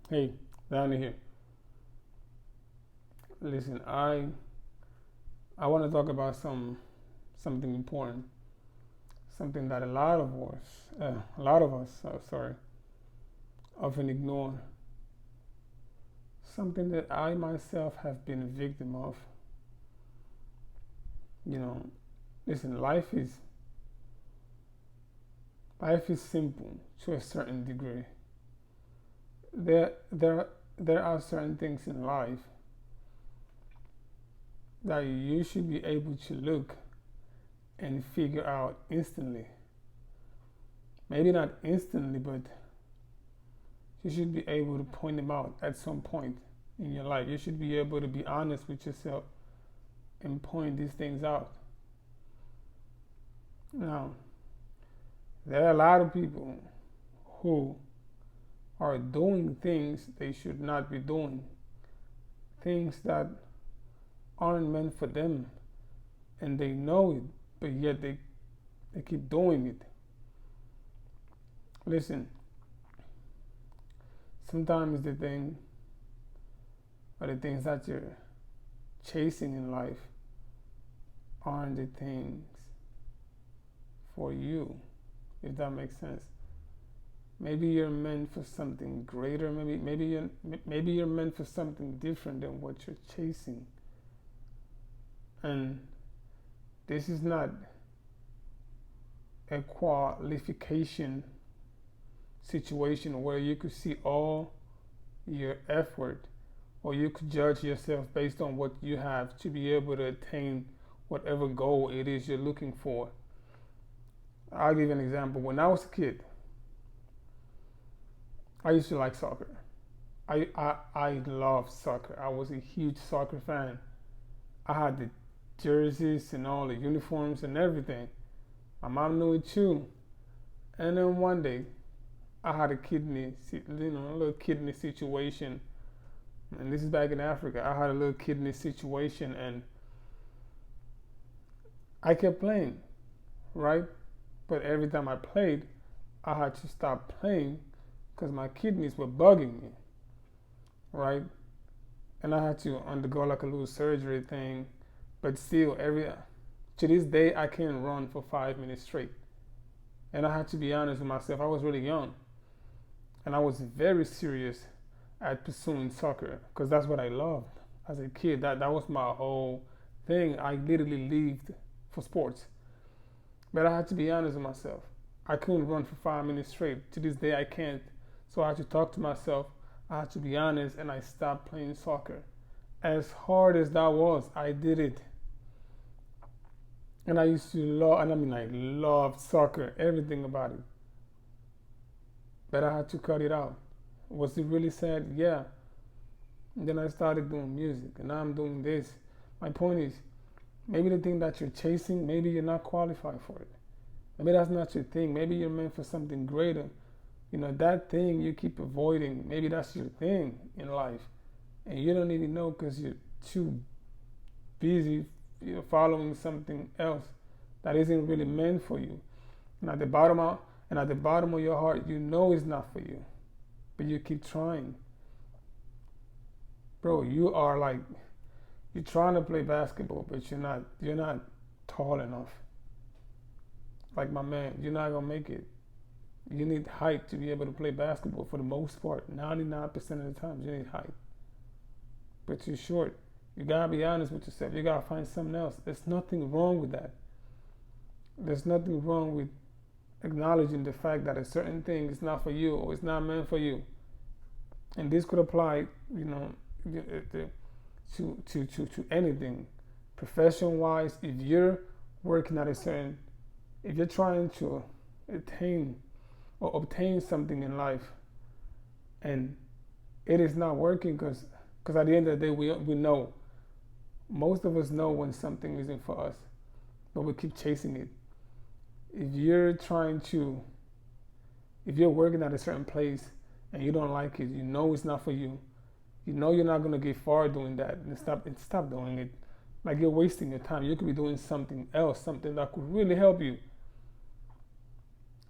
Hey, down here. Listen, I want to talk about something important, something that a lot of us, sorry, often ignore. Something that I myself have been a victim of. You know, listen, life is simple to a certain degree. There there there are certain things in life that you should be able to look and figure out instantly. Maybe not instantly, but you should be able to point them out at some point in your life. You should be able to be honest with yourself and point these things out. Now, there are a lot of people who are doing things they should not be doing, things that aren't meant for them, and they know it, but yet they keep doing it. Listen, sometimes the things that you're chasing in life aren't the things for you, if that makes sense. Maybe you're meant for something greater. Maybe you're meant for something different than what you're chasing. And this is not a qualification situation where you could see all your effort or you could judge yourself based on what you have to be able to attain whatever goal it is you're looking for. I'll give you an example. When I was a kid, I used to like soccer. I loved soccer. I was a huge soccer fan. I had the jerseys and all the uniforms and everything. My mom knew it too. And then one day, I had a little kidney situation. And this is back in Africa. I had a little kidney situation, and I kept playing, right? But every time I played, I had to stop playing because my kidneys were bugging me, right? And I had to undergo like a little surgery thing. But still, every to this day, I can't run for 5 minutes straight. And I had to be honest with myself. I was really young, and I was very serious at pursuing soccer because that's what I loved as a kid. That was my whole thing. I literally lived for sports. But I had to be honest with myself. I couldn't run for 5 minutes straight. To this day, I can't. So I had to talk to myself. I had to be honest, and I stopped playing soccer. As hard as that was, I did it. And I used to love, and I mean, I loved soccer, everything about it. But I had to cut it out. Was it really sad? Yeah. And then I started doing music, and now I'm doing this. My point is, maybe the thing that you're chasing, maybe you're not qualified for it. Maybe that's not your thing. Maybe you're meant for something greater. That thing you keep avoiding, maybe that's your thing in life. And you don't even know because you're too busy following something else that isn't really meant for you. And at the bottom of your heart, you know it's not for you, but you keep trying. Bro, you're trying to play basketball, but you're not tall enough. Like my man, you're not gonna make it. You need height to be able to play basketball for the most part. 99% of the time, you need height. But you're short. You gotta be honest with yourself. You gotta find something else. There's nothing wrong with that. There's nothing wrong with acknowledging the fact that a certain thing is not for you or it's not meant for you. And this could apply, to anything. Profession wise, if you're working at a certain, if you're trying to attain or obtain something in life and it is not working because at the end of the day, we know, most of us know when something isn't for us, but we keep chasing it. If you're trying to, if you're working at a certain place and you don't like it, you know it's not for you. You know you're not gonna get far doing that, and stop doing it. Like you're wasting your time. You could be doing something else, something that could really help you.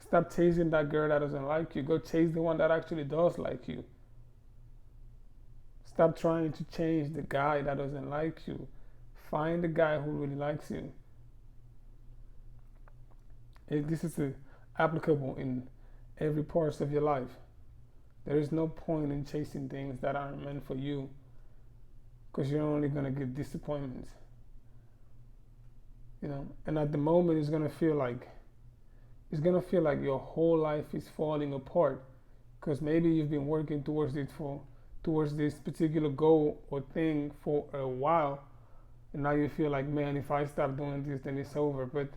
Stop chasing that girl that doesn't like you. Go chase the one that actually does like you. Stop trying to change the guy that doesn't like you. Find the guy who really likes you. This is applicable in every part of your life. There is no point in chasing things that aren't meant for you, because you're only going to get disappointments. And at the moment it's going to feel like your whole life is falling apart, because maybe you've been working towards this particular goal or thing for a while, and now you feel like, man, if I stop doing this, then it's over. But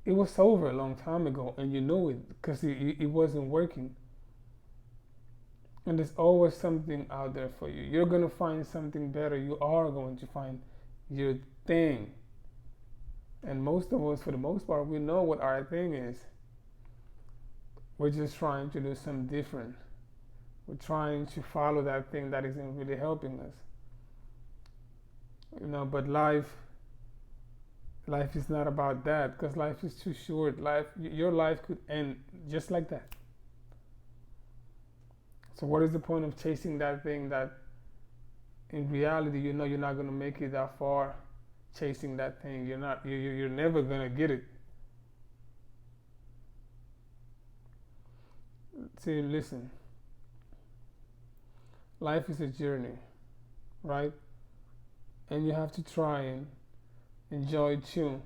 it was over a long time ago, and you know it, because it wasn't working. And there's always something out there for you. You're going to find something better. You are going to find your thing. And most of us, for the most part, we know what our thing is. We're just trying to do something different. We're trying to follow that thing that isn't really helping us. But life is not about that, because life is too short. Your life could end just like that. So what is the point of chasing that thing that in reality you're not going to make it that far? Chasing that thing, you're never going to get it. See, listen, life is a journey, right? And you have to try and enjoy it too.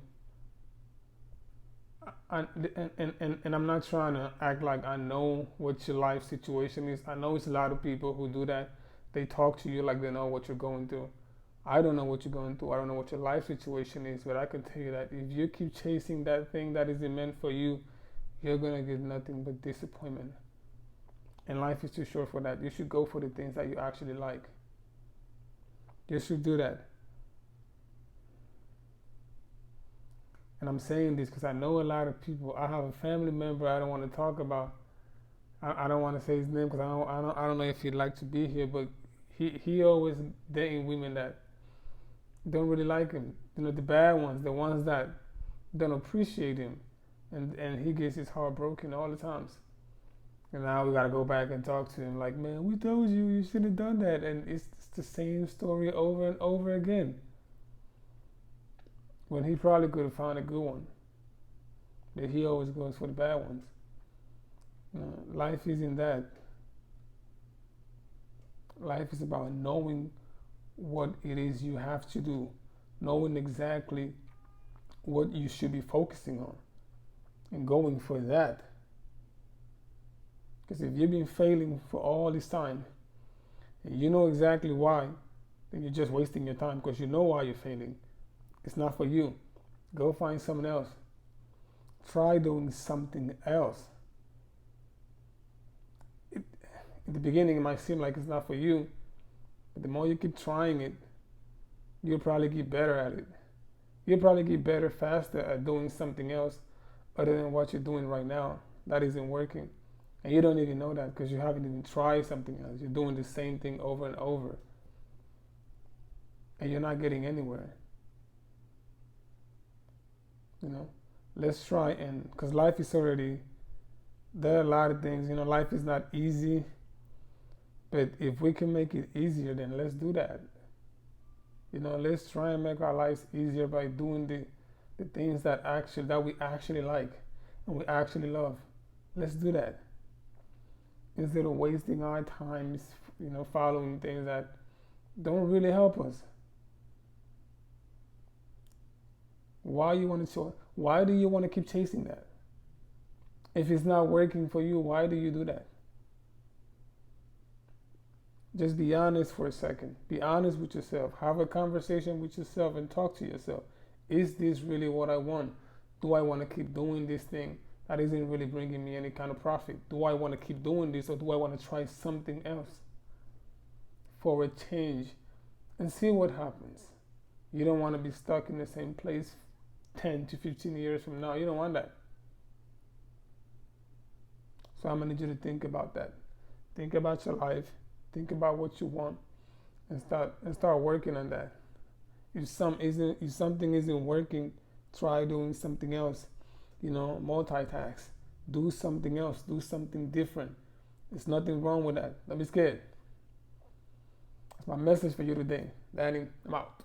And I'm not trying to act like I know what your life situation is. I know it's a lot of people who do that. They talk to you like they know what you're going through. I don't know what you're going through. I don't know what your life situation is, but I can tell you that if you keep chasing that thing that isn't meant for you, you're going to get nothing but disappointment. And life is too short for that. You should go for the things that you actually like. You should do that. And I'm saying this because I know a lot of people. I have a family member I don't want to talk about. I don't want to say his name because I don't know if he'd like to be here, but he always dating women that don't really like him. The bad ones, the ones that don't appreciate him, and he gets his heart broken all the times. And now we gotta go back and talk to him like, man, we told you should have done that, and it's the same story over and over again. When he probably could have found a good one, but he always goes for the bad ones. Life isn't that. Life is about knowing what it is you have to do, knowing exactly what you should be focusing on, and going for that. Because if you've been failing for all this time, and you know exactly why, then you're just wasting your time, because you know why you're failing. It's not for you. Go find someone else. Try doing something else. At the beginning, it might seem like it's not for you, but the more you keep trying it, you'll probably get better at it. You'll probably get better faster at doing something else other than what you're doing right now that isn't working. And you don't even know that because you haven't even tried something else. You're doing the same thing over and over. And you're not getting anywhere. Let's try because life is already, there are a lot of things, life is not easy. But if we can make it easier, then let's do that. Let's try and make our lives easier by doing the things that we actually like and we actually love. Let's do that. Instead of wasting our time, following things that don't really help us. Why do you want to keep chasing that? If it's not working for you, why do you do that? Just be honest for a second. Be honest with yourself. Have a conversation with yourself and talk to yourself. Is this really what I want? Do I want to keep doing this thing that isn't really bringing me any kind of profit? Do I want to keep doing this, or do I want to try something else for a change and see what happens? You don't want to be stuck in the same place 10 to 15 years from now. You don't want that. So I'm going to need you to think about that. Think about your life. Think about what you want, and start working on that. If something isn't working, try doing something else. Multitask. Do something else. Do something different. There's nothing wrong with that. Don't be scared. That's my message for you today. Danny, I'm out.